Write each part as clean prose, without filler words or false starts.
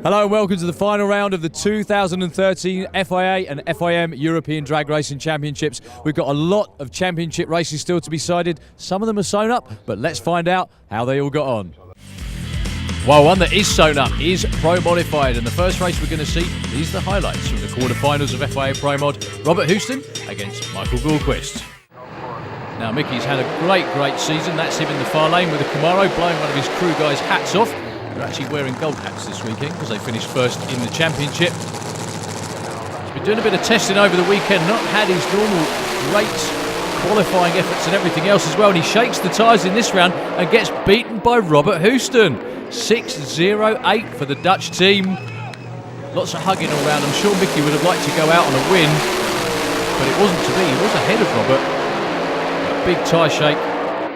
Hello and welcome to the final round of the 2013 FIA and FIM European Drag Racing Championships. We've got a lot of championship races still to be decided. Some of them are sewn up, but let's find out how they all got on. Well, one that is sewn up is Pro Modified, and the first race we're going to see, these are the highlights from the quarterfinals of FIA Pro Mod. Robert Houston against Michael Goldquist. Now Mickey's had a great season. That's him in the far lane with a Camaro, blowing one of his crew guys' hats off. They're actually wearing gold hats this weekend because they finished first in the championship. He's been doing a bit of testing over the weekend, not had his normal great qualifying efforts and everything else as well, and he shakes the tyres in this round and gets beaten by Robert Houston. 6-0-8 for the Dutch team. Lots of hugging all round. I'm sure Mickey would have liked to go out on a win, but it wasn't to be. He was ahead of Robert. A big tyre shake.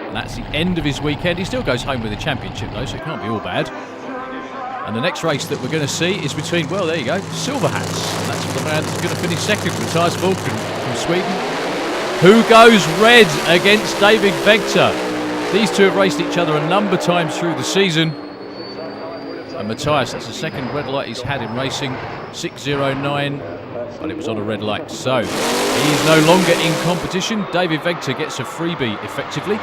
And that's the end of his weekend. He still goes home with a championship though, so it can't be all bad. And the next race that we're going to see is between, well, there you go, Silver Hats. And that's the man that's going to finish second, Matthias Vulcan from Sweden. Who goes red against David Vector? These two have raced each other a number of times through the season. And Matthias, that's the second red light he's had in racing, 6-0-9, but it was on a red light. So he's no longer in competition. David Vector gets a freebie effectively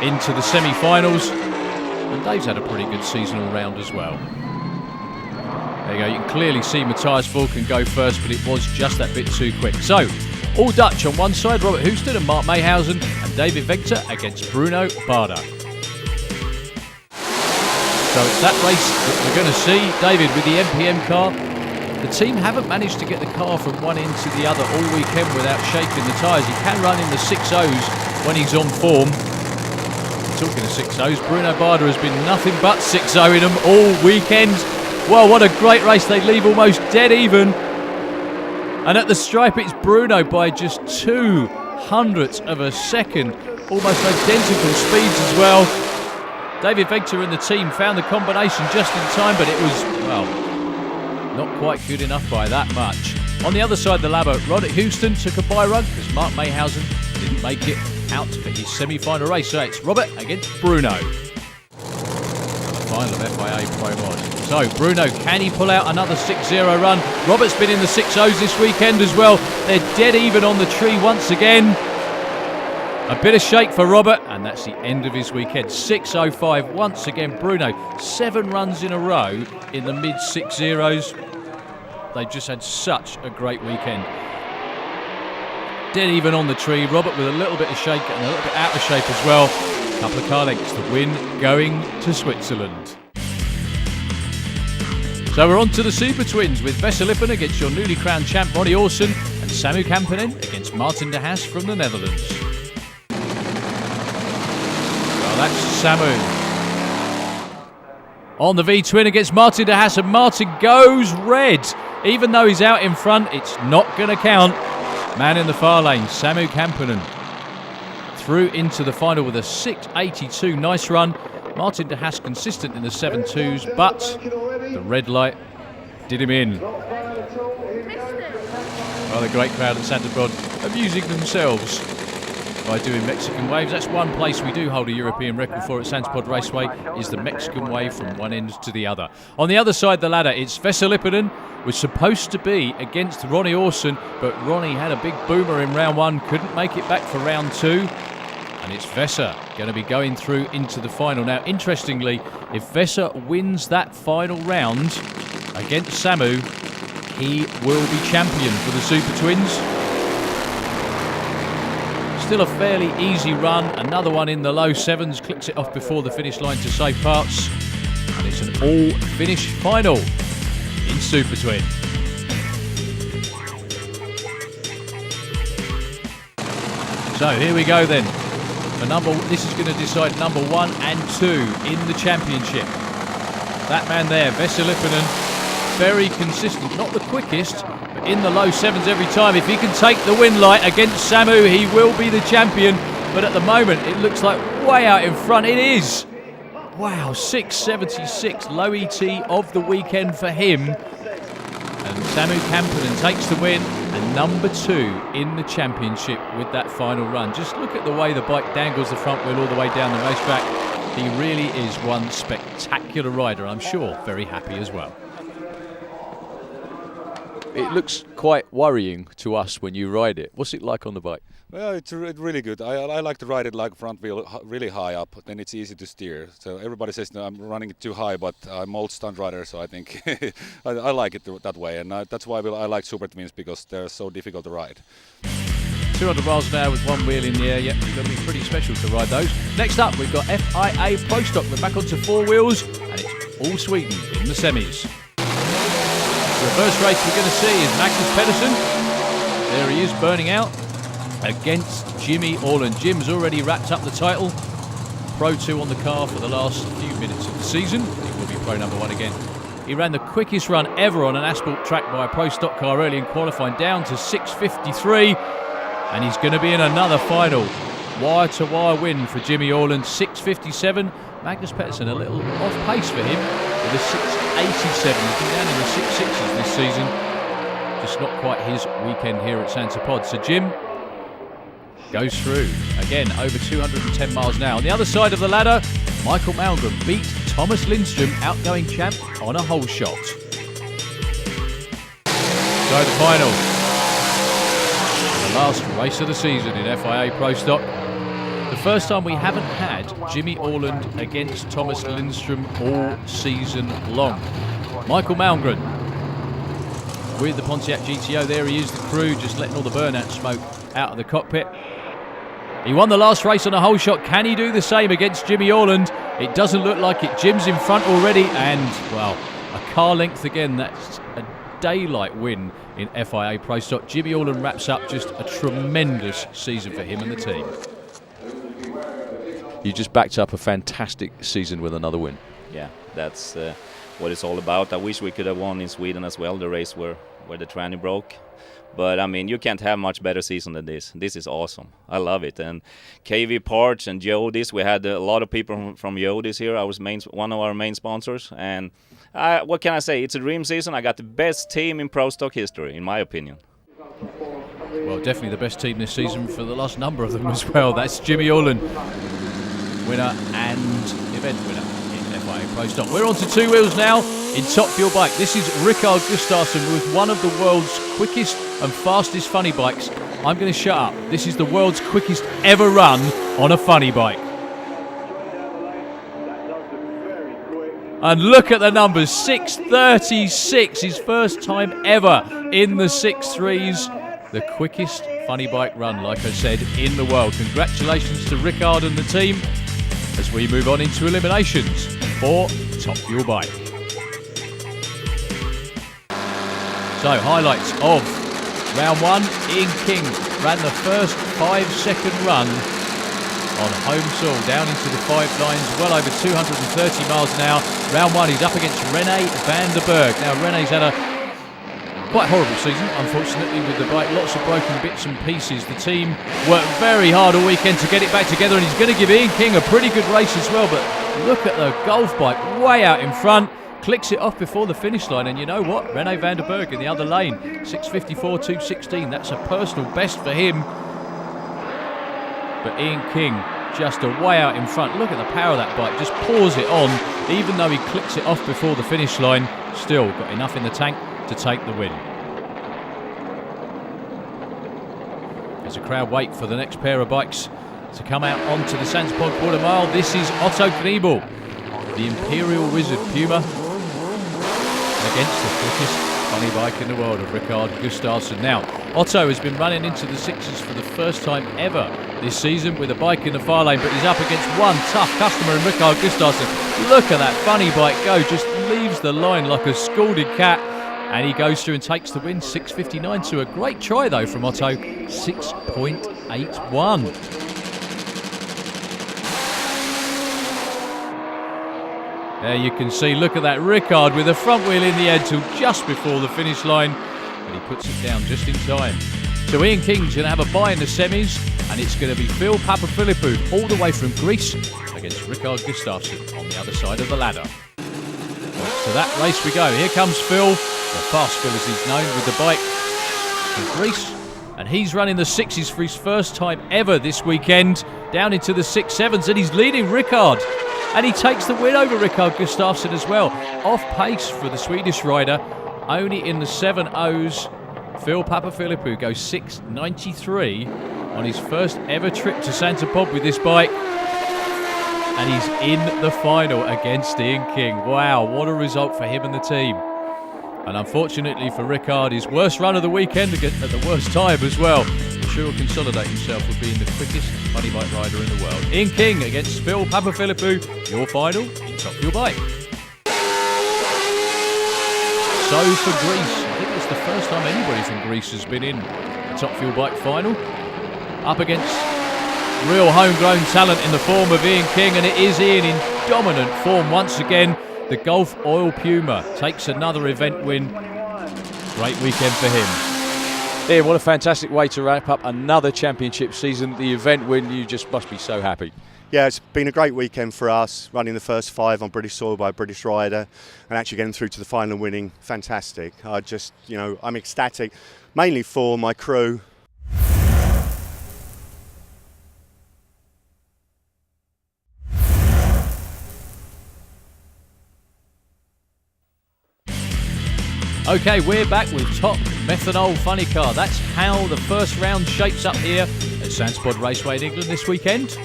into the semi-finals, and Dave's had a pretty good season all round as well. There you go, you can clearly see Matthias Vulcan go first, but it was just that bit too quick. So, all Dutch on one side, Robert Houston and Mark Mayhausen, and David Vector against Bruno Barda. So it's that race that we're going to see. David with the MPM car. The team haven't managed to get the car from one end to the other all weekend without shaking the tyres. He can run in the 6.0s when he's on form. Talking of 6.0s, Bruno Barda has been nothing but 6.0 in them all weekend. Well, what a great race. They leave almost dead even. And at the stripe, it's Bruno by just 0.02 of a second. Almost identical speeds as well. David Vector and the team found the combination just in time, but it was, well, not quite good enough by that much. On the other side of the ladder, Robert Houston took a bye run because Mark Mayhausen didn't make it out for his semi-final race. So it's Robert against Bruno. The final of FIA Pro Mod. So Bruno, can he pull out another 6-0 run? Robert's been in the 6.0s this weekend as well. They're dead even on the tree once again. A bit of shake for Robert, and that's the end of his weekend. 6.05 once again. Bruno, 7 runs in a row in the mid 6.0s. They've just had such a great weekend. Dead even on the tree. Robert with a little bit of shake and a little bit out of shape as well. A couple of car lengths. The win going to Switzerland. So we're on to the Super Twins with Vesa Lippen against your newly crowned champ Ronnie Orson and Samu Kampanen against Martin de Haas from the Netherlands. Well, that's Samu on the V-twin against Martin de Haas, and Martin goes red. Even though he's out in front, it's not going to count. Man in the far lane, Samu Kampanen, through into the final with a 6.82. Nice run. Martin de Haas consistent in the 7.2s, but the red light did him in. Well, the great crowd at Santa Pod amusing themselves by doing Mexican waves. That's one place we do hold a European record for at Santa Pod Raceway, is the Mexican wave from one end to the other. On the other side of the ladder, it's Vesa Lippen, was supposed to be against Ronnie Orson, but Ronnie had a big boomer in round 1, couldn't make it back for round 2. And it's Vesa going to be going through into the final. Now, interestingly, if Vesa wins that final round against Samu, he will be champion for the Super Twins. Still a fairly easy run. Another one in the low 7s. Clicks it off before the finish line to save parts. And it's an all-finish final in Super Twin. So here we go then. This is going to decide number 1 and 2 in the championship. That man there, Vesa Lippen, very consistent, not the quickest, but in the low 7s every time. If he can take the win light against Samu, he will be the champion. But at the moment, it looks like way out in front. It is. Wow, 6.76, low ET of the weekend for him. And Samu Kampanen takes the win. And number 2 in the championship with that final run. Just look at the way the bike dangles the front wheel all the way down the racetrack. He really is one spectacular rider. I'm sure very happy as well. It looks quite worrying to us when you ride it. What's it like on the bike? Well, it's really good. I like to ride it like front wheel really high up, then it's easy to steer. So everybody says no, I'm running it too high, but I'm old stunt rider, so I think I like it that way. And that's why I like Super Twins, because they're so difficult to ride. 200 miles an hour with one wheel in the air. Yep, you've got to be pretty special to ride those. Next up, we've got FIA Pro Stock. We're back onto 4 wheels, and it's all Sweden in the semis. The first race we're going to see is Magnus Pedersen. There he is, burning out against Jimmy Orland. Jim's already wrapped up the title. Pro 2 on the car for the last few minutes of the season. He will be Pro number 1 again. He ran the quickest run ever on an asphalt track by a Pro Stock car early in qualifying, down to 6:53. And he's going to be in another final. Wire-to-wire win for Jimmy Orland, 6:57. Magnus Pedersen a little off pace for him with a 6:87. He's been down in the 6.6s this season. Just not quite his weekend here at Santa Pod. So Jim goes through again over 210 miles an hour. On the other side of the ladder, Michael Malmgren beat Thomas Lindström, outgoing champ, on a hole shot. So the final. The last race of the season in FIA Pro Stock. The first time we haven't had Jimmy Orland against Thomas Lindström all season long. Michael Malmgren with the Pontiac GTO. There he is, the crew, just letting all the burnout smoke out of the cockpit. He won the last race on a hole shot. Can he do the same against Jimmy Orland? It doesn't look like it. Jim's in front already, and, well, a car length again. That's a daylight win in FIA Pro Stock. Jimmy Orland wraps up just a tremendous season for him and the team. You just backed up a fantastic season with another win. Yeah, that's what it's all about. I wish we could have won in Sweden as well, the race where the tranny broke. But, I mean, you can't have much better season than this. This is awesome. I love it. And KV Parts and Yodis, we had a lot of people from Yodis here. I was one of our main sponsors. And what can I say? It's a dream season. I got the best team in Pro Stock history, in my opinion. Well, definitely the best team this season for the last number of them as well. That's Jimmy Orland, winner and event winner in FIA Pro Stock. We're on to 2 wheels now in Top Fuel Bike. This is Rickard Gustafsson with one of the world's quickest and fastest funny bikes. I'm going to shut up. This is the world's quickest ever run on a funny bike. And look at the numbers, 6:36, his first time ever in the 6.3s. The quickest funny bike run, like I said, in the world. Congratulations to Rickard and the team as we move on into eliminations for Top Fuel Bike. So, highlights of round 1. Ian King ran the first 5-second run on home soil, down into the 5 lines, well over 230 miles an hour. Round 1, he's up against Rene van der Berg. Now, Rene's had a quite horrible season, unfortunately, with the bike. Lots of broken bits and pieces. The team worked very hard all weekend to get it back together, and he's going to give Ian King a pretty good race as well. But look at the Golf bike way out in front. Clicks it off before the finish line, and you know what? Rene van der Berg in the other lane, 6:54, 2:16. That's a personal best for him. But Ian King just a way out in front. Look at the power of that bike. Just pours it on, even though he clicks it off before the finish line. Still got enough in the tank to take the win. As the crowd wait for the next pair of bikes to come out onto the Santa Pod quarter mile, this is Otto Kniebel, the Imperial Wizard Puma, against the quickest funny bike in the world of Rickard Gustafsson. Now, Otto has been running into the 6s for the first time ever this season with a bike in the far lane, but he's up against one tough customer in Rickard Gustafsson. Look at that funny bike go, just leaves the line like a scalded cat, and he goes through and takes the win, 6:59. So a great try though from Otto, 6.81. There you can see, look at that, Rickard with the front wheel in the air till just before the finish line, but he puts it down just in time. So Ian King's going to have a bye in the semis, and it's going to be Phil Papaphilippou all the way from Greece against Rickard Gustafsson on the other side of the ladder. To that race we go. Here comes Phil, the fast Phil as he's known, with the bike from Greece, and he's running the 6s for his first time ever this weekend, down into the 6.7s, and he's leading Rickard. And he takes the win over Rickard Gustafsson as well. Off pace for the Swedish rider, only in the 7.0s. Phil Papaphilippou goes 6.93 on his first ever trip to Santa Pod with this bike. And he's in the final against Ian King. Wow, what a result for him and the team. And unfortunately for Ricard, his worst run of the weekend at the worst time as well. I'm sure he'll consolidate himself with being the quickest funny bike rider in the world. Ian King against Phil Papaphilippou. Your final, Top Fuel Bike. So for Greece, I think it's the first time anybody from Greece has been in a Top Fuel Bike final. Up against real homegrown talent in the form of Ian King, and it is Ian in dominant form once again. The Gulf Oil Puma takes another event win. Great weekend for him. Ian, what a fantastic way to wrap up another championship season. The event win, you just must be so happy. Yeah, it's been a great weekend for us, running the first 5 on British soil by a British rider and actually getting through to the final winning. Fantastic. I'm ecstatic, mainly for my crew. Okay, we're back with Top Methanol Funny Car. That's how the first round shapes up here at Sandspod Raceway in England this weekend.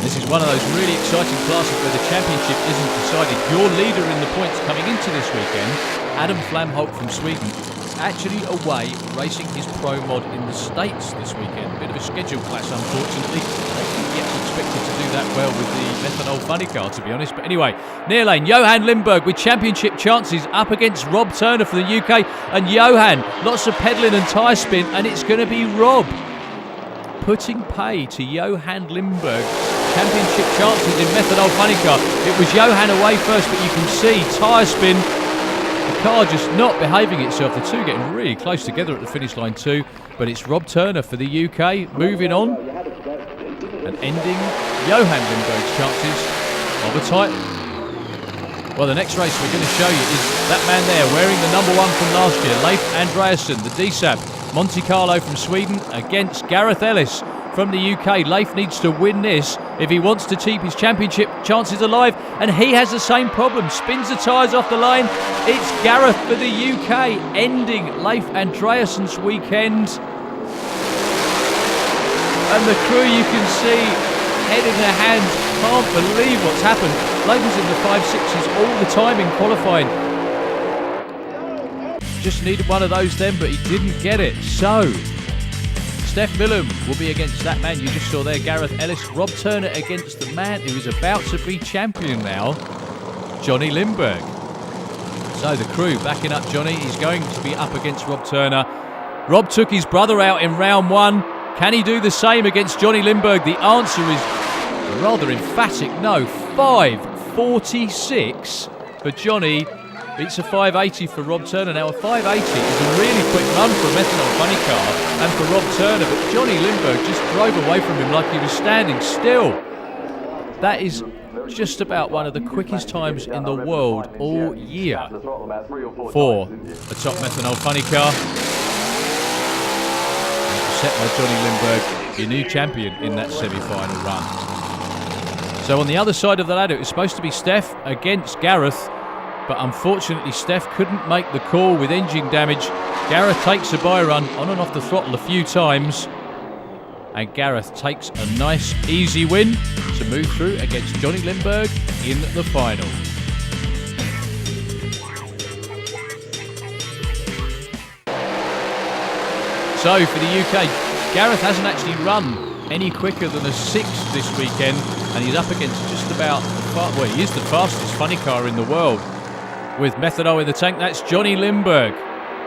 This is one of those really exciting classes where the championship isn't decided. Your leader in the points coming into this weekend, Adam Flamholt from Sweden, is actually away racing his pro mod in the States this weekend. Bit of a schedule clash, unfortunately. I don't think yet expected to do that well with the Methanol Funny Car, to be honest. But anyway, near lane, Johan Lindberg with championship chances up against Rob Turner for the UK. And Johan, lots of pedalling and tyre spin, and it's going to be Rob putting pay to Johan Lindberg. Championship chances in Methanol Funny Car. It was Johan away first, but you can see tyre spin. The car just not behaving itself. The two getting really close together at the finish line too. But it's Rob Turner for the UK moving on and ending Johan Lindberg's chances of a title. Well, the next race we're going to show you is that man there wearing the number 1 from last year, Leif Andreasson, the DSAB Monte Carlo from Sweden against Gareth Ellis from the UK. Leif needs to win this if he wants to keep his championship chances alive, and he has the same problem. Spins the tyres off the line. It's Gareth for the UK, ending Leif Andreasson's weekend. And the crew, you can see, head in their hands, can't believe what's happened. Leif was in the 5.6s all the time in qualifying. Just needed one of those then, but he didn't get it. So Steph Millum will be against that man you just saw there, Gareth Ellis. Rob Turner against the man who is about to be champion now, Johnny Lindberg. So the crew backing up Johnny. He's going to be up against Rob Turner. Rob took his brother out in round 1. Can he do the same against Johnny Lindberg? The answer is a rather emphatic no. 5.46 for Johnny. Beats a 5.80 for Rob Turner. Now a 5.80 is a really quick run for a Methanol Funny Car and for Rob Turner, but Johnny Lindberg just drove away from him like he was standing still. That is just about one of the quickest times in the world all year for a Top Methanol Funny Car. Set by Johnny Lindberg, your new champion in that semi-final run. So on the other side of the ladder, it was supposed to be Steph against Gareth, but unfortunately Steph couldn't make the call with engine damage. Gareth takes a bye run on and off the throttle a few times, and Gareth takes a nice easy win to move through against Johnny Lindberg in the final. So for the UK, Gareth hasn't actually run any quicker than a 6th this weekend, and he's up against just about, he is the fastest funny car in the world with methanol in the tank. That's Johnny Lindberg.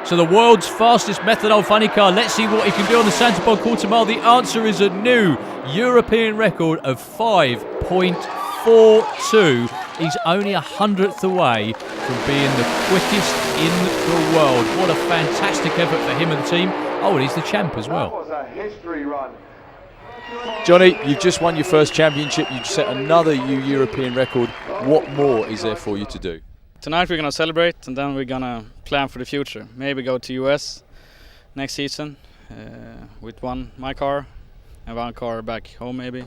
So the world's fastest methanol funny car. Let's see what he can do on the Santa Pod quarter mile. The answer is a new European record of 5.42. He's only 100th away from being the quickest in the world. What a fantastic effort for him and the team. Oh, and he's the champ as well. That was a history run. Johnny, you've just won your first championship. You've set another new European record. What more is there for you to do? Tonight we're going to celebrate, and then we're going to plan for the future. Maybe go to US next season with my car and one car back home maybe.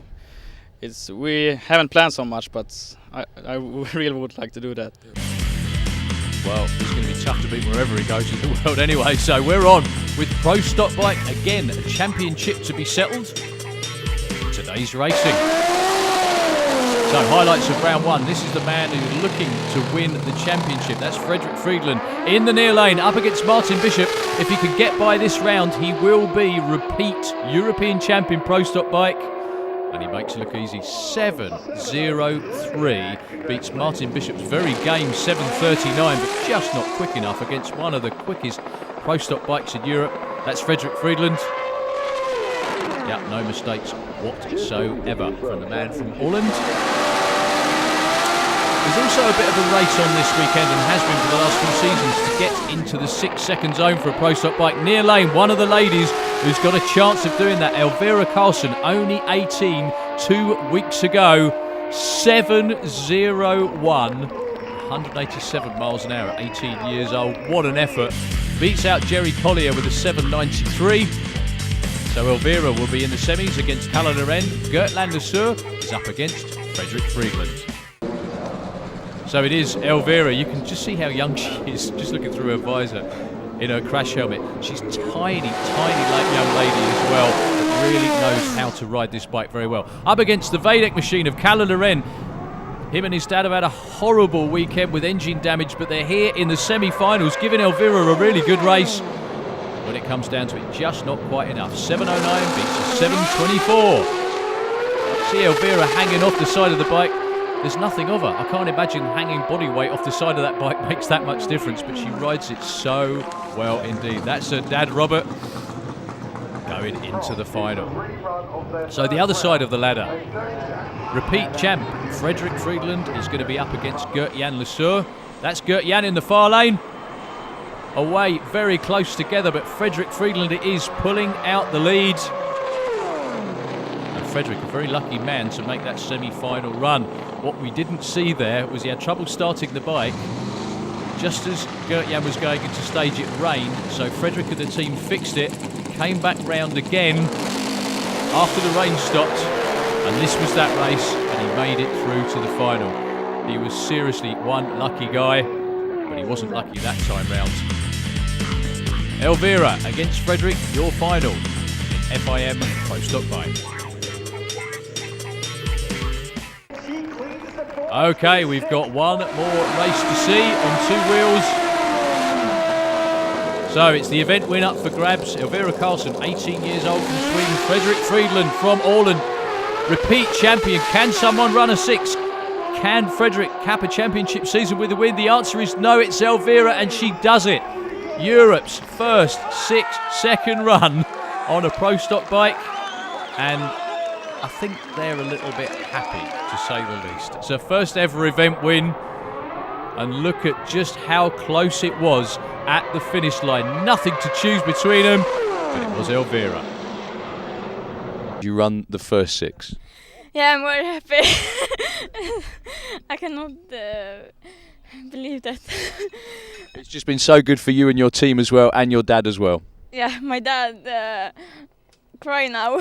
We haven't planned so much, but I really would like to do that. Well, he's going to be tough to beat wherever he goes in the world anyway. So we're on with Pro Stock Bike again, a championship to be settled. Today's racing. So highlights of round one. This is the man who's looking to win the championship. That's Fredrik Friedland in the near lane up against Martin Bishop. If he can get by this round, he will be repeat European champion Pro Stock Bike. And he makes it look easy. 7.03 beats Martin Bishop's very game 7.39, but just not quick enough against one of the quickest Pro Stock bikes in Europe. That's Fredrik Friedland. Yeah, no mistakes whatsoever from the man from Holland. There's also a bit of a race on this weekend, and has been for the last few seasons, to get into the 6-second zone for a Pro Stock bike. Near lane, one of the ladies who's got a chance of doing that, Elvira Karlsson, only 18 2 weeks ago. 7.01, 187 miles an hour at 18 years old. What an effort. Beats out Jerry Collier with a 7.93. So Elvira will be in the semis against Kalle Loren. Gertland Lesueur is up against Fredrik Friedland. So it is Elvira. You can just see how young she is, just looking through her visor in her crash helmet. She's tiny, tiny young lady as well, that really knows how to ride this bike very well. Up against the Vadek machine of Kalle Loren. Him and his dad have had a horrible weekend with engine damage, but they're here in the semi-finals, giving Elvira a really good race. When it comes down to it, just not quite enough. 7.09 beats a 7.24. See Elvira hanging off the side of the bike. There's nothing of her. I can't imagine hanging body weight off the side of that bike makes that much difference, but she rides it so well indeed. That's her dad, Robert, going into the final. So the other side of the ladder, repeat champ Fredrik Friedland is going to be up against Gert-Jan Lesueur. That's Gert-Jan in the far lane. Away, very close together, but Fredrik Friedland is pulling out the lead. And Fredrik, a very lucky man to make that semi-final run. What we didn't see there was he had trouble starting the bike. Just as Gert-Jan was going into stage, it rained, so Fredrik and the team fixed it, came back round again after the rain stopped, and this was that race, and he made it through to the final. He was seriously one lucky guy, but he wasn't lucky that time round. Elvira against Fredrik, your final in FIM Pro Stock Bike. Okay, we've got one more race to see on two wheels. So it's the event win up for grabs. Elvira Karlsson, 18 years old from Sweden. Fredrik Friedland from Åland, repeat champion. Can someone run a 6? Can Fredrik cap a championship season with a win? The answer is no, it's Elvira, and she does it. Europe's first 6-second run on a Pro Stock bike, and I think they're a little bit happy, to say the least. It's her first ever event win, and look at just how close it was at the finish line. Nothing to choose between them, but it was Elvira. You run the first 6. Yeah, I'm very happy. I cannot believe that. It's just been so good for you and your team as well, and your dad as well. Yeah, my dad cry now.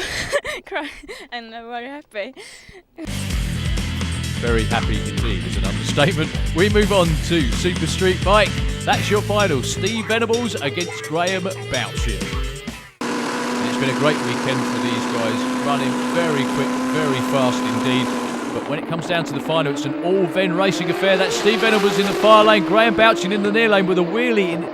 Cry, and I'm very happy. Very happy indeed is an understatement. We move on to Super Street Bike. That's your final. Steve Venables against Graham Bouchin. It's been a great weekend for these guys, running very quick, very fast indeed. But when it comes down to the final, it's an all-Ven racing affair. That's Steve Venables in the far lane, Graham Bouchin in the near lane with a wheelie in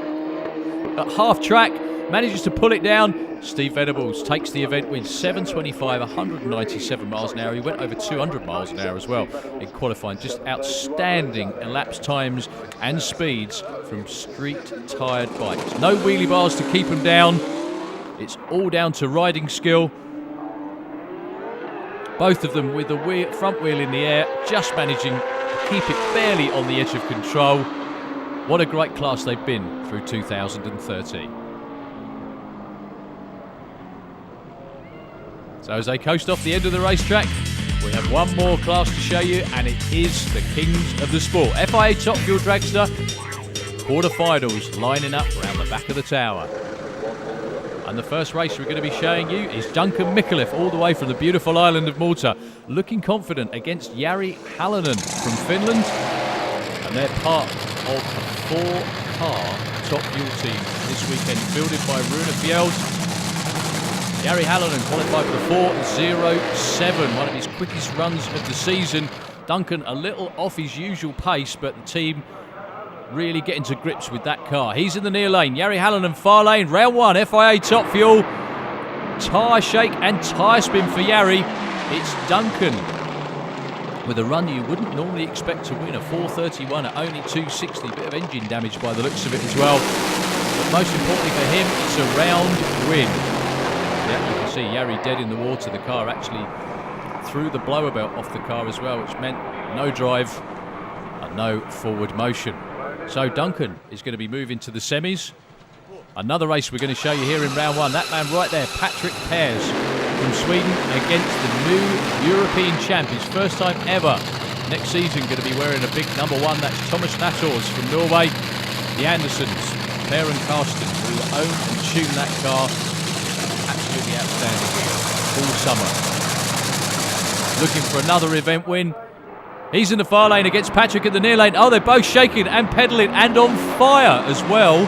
at half track, manages to pull it down. Steve Venables takes the event win, 7.25, 197 miles an hour. He went over 200 miles an hour as well in qualifying. Just outstanding elapsed times and speeds from street-tired bikes. No wheelie bars to keep him down. It's all down to riding skill. Both of them with the front wheel in the air, just managing to keep it barely on the edge of control. What a great class they've been through 2013. So as they coast off the end of the racetrack, we have one more class to show you, and it is the kings of the sport. FIA Top Fuel Dragster quarterfinals lining up around the back of the tower. And the first race we're going to be showing you is Duncan Mikulev, all the way from the beautiful island of Malta, looking confident against Jari Halonen from Finland. And they're part of a 4-car top fuel team this weekend, fielded by Rune Fjeld. Jari Halonen qualified for 4:07, one of his quickest runs of the season. Duncan a little off his usual pace, but the team really getting to grips with that car. He's in the near lane. Jari Halonen far lane. Round 1, FIA top fuel. Tyre shake and tyre spin for Jari. It's Duncan with a run you wouldn't normally expect to win, a 4:31 at only 260. Bit of engine damage by the looks of it as well. But most importantly for him, it's a round win. Yeah, you can see Jari dead in the water. The car actually threw the blower belt off the car as well, which meant no drive and no forward motion. So Duncan is going to be moving to the semis. Another race we're going to show you here in round 1. That man right there, Patrick Pears from Sweden, against the new European champ. His first time ever next season going to be wearing a big number 1. That's Thomas Nattors from Norway. The Andersons, Per and Karsten, who own and tune that car. Absolutely outstanding all summer. Looking for another event win. He's in the far lane against Patrick in the near lane. Oh, they're both shaking and pedalling and on fire as well.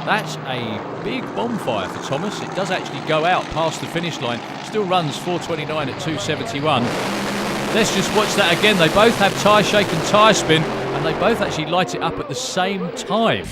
That's a big bonfire for Thomas. It does actually go out past the finish line. Still runs 4:29 at 2:71. Let's just watch that again. They both have tyre shake and tyre spin, and they both actually light it up at the same time.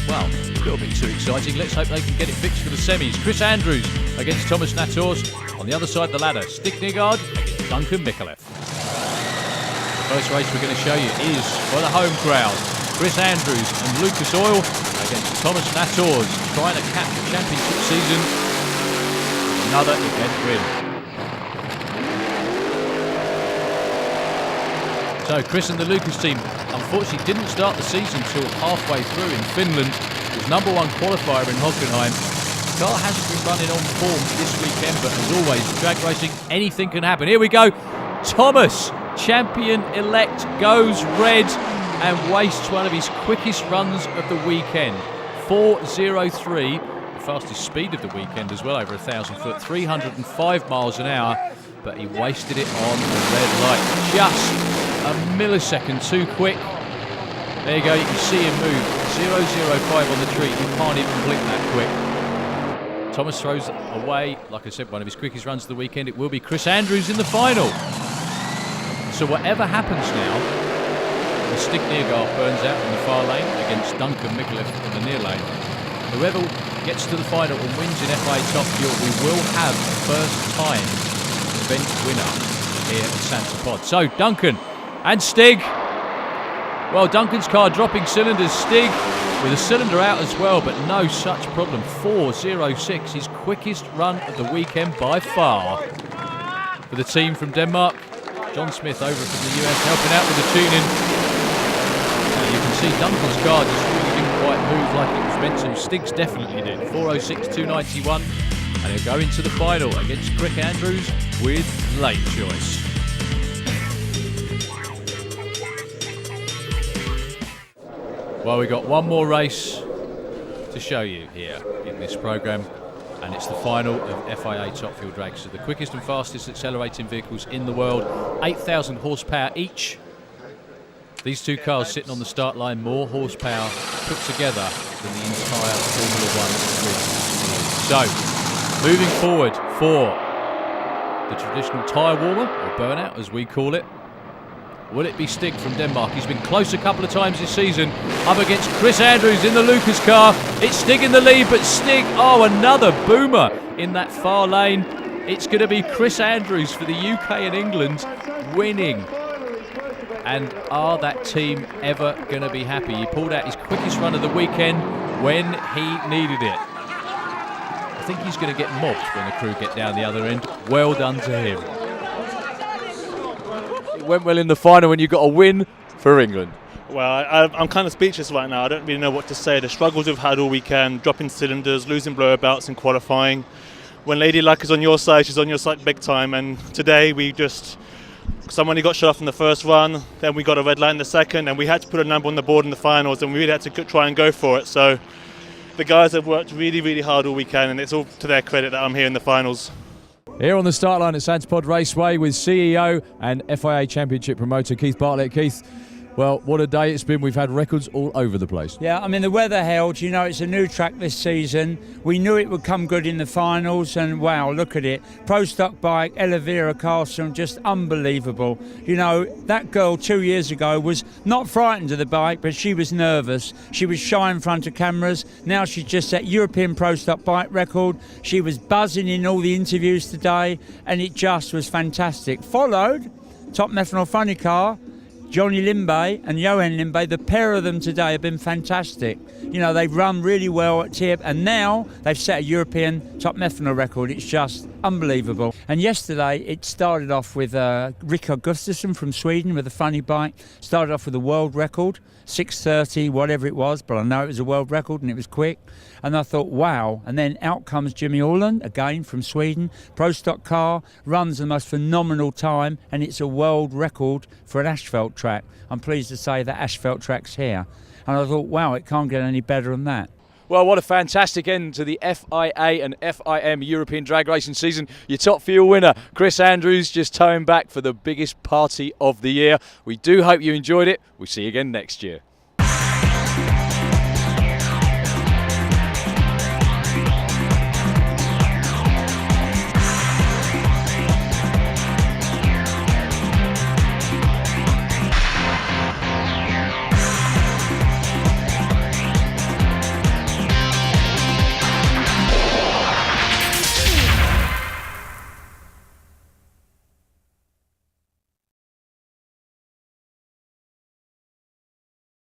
Well, a little bit too exciting. Let's hope they can get it fixed for the semis. Chris Andrews against Thomas Nattors. On the other side of the ladder, Stig Nygaard against Duncan Micallef. The first race we're going to show you is for the home crowd. Chris Andrews and Lucas Oil against Thomas Nattors, trying to cap the championship season. Another event win. So Chris and the Lucas team unfortunately didn't start the season till halfway through in Finland. Was number 1 qualifier in Hockenheim. The car hasn't been running on form this weekend, but as always, drag racing, anything can happen. Here we go. Thomas, champion-elect, goes red and wastes one of his quickest runs of the weekend. 4:03, the fastest speed of the weekend as well, over 1,000 foot, 305 miles an hour, but he wasted it on the red light. Just a millisecond too quick. There you go, you can see him move. 0:05 on the tree, you can't even blink that quick. Thomas throws away, like I said, one of his quickest runs of the weekend. It will be Chris Andrews in the final. So whatever happens now, the Stig Nygaard burns out in the far lane against Duncan Micallef in the near lane. Whoever gets to the final and wins in FIA Top Fuel, we will have a first-time event winner here at Santa Pod. So Duncan and Stig. Well, Duncan's car dropping cylinders. Stig with a cylinder out as well, but no such problem. 4:06, his quickest run of the weekend by far. For the team from Denmark, John Smith over from the US helping out with the tuning. You can see Duncan's car just really didn't quite move like it was meant to. Stig's definitely did. 4:06, 2:91, and he'll go into the final against Chris Andrews with lane choice. Well, we've got one more race to show you here in this programme, and it's the final of FIA Top Fuel Dragster, the quickest and fastest accelerating vehicles in the world, 8,000 horsepower each. These two cars sitting on the start line, more horsepower put together than the entire Formula One grid. So, moving forward for the traditional tyre warmer, or burnout as we call it, will it be Stig from Denmark? He's been close a couple of times this season, up against Chris Andrews in the Lucas car. It's Stig in the lead, but Stig, oh, another boomer in that far lane. It's going to be Chris Andrews for the UK and England winning. And are that team ever going to be happy? He pulled out his quickest run of the weekend when he needed it. I think he's going to get mobbed when the crew get down the other end. Well done to him. It went well in the final when you got a win for England. Well, I'm kind of speechless right now. I don't really know what to say. The struggles we've had all weekend, dropping cylinders, losing blower belts in qualifying. When Lady Luck is on your side, she's on your side big time. And today we just... Somebody got shut off in the first run, then we got a red light in the second, and we had to put a number on the board in the finals, and we really had to try and go for it. So the guys have worked really, really hard all weekend, and it's all to their credit that I'm here in the finals. Here on the start line at Santa Pod Raceway with CEO and FIA Championship promoter Keith Bartlett. Keith, Well, what a day it's been. We've had records all over the place. Yeah, I mean, the weather held. You know, it's a new track this season. We knew it would come good in the finals, and wow, look at it. Pro stock bike, Elvira Carlson, just unbelievable. You know, that girl 2 years ago was not frightened of the bike, but she was nervous. She was shy in front of cameras. Now she's just set European Pro stock bike record. She was buzzing in all the interviews today, and it just was fantastic. Followed, top methanol funny car, Johnny Limbe and Johan Limbe, the pair of them today have been fantastic. You know, they've run really well at Tib, and now they've set a European top methanol record. It's just unbelievable. And yesterday it started off with Rickard Gustafsson from Sweden with a funny bike. Started off with a world record, 6:30, whatever it was, but I know it was a world record and it was quick. And I thought, wow. And then out comes Jimmy Orland, again from Sweden, pro stock car, runs the most phenomenal time, and it's a world record for an asphalt track. I'm pleased to say that asphalt track's here. And I thought, wow, it can't get any better than that. Well, what a fantastic end to the FIA and FIM European drag racing season. Your top fuel winner, Chris Andrews, just towing back for the biggest party of the year. We do hope you enjoyed it. We'll see you again next year.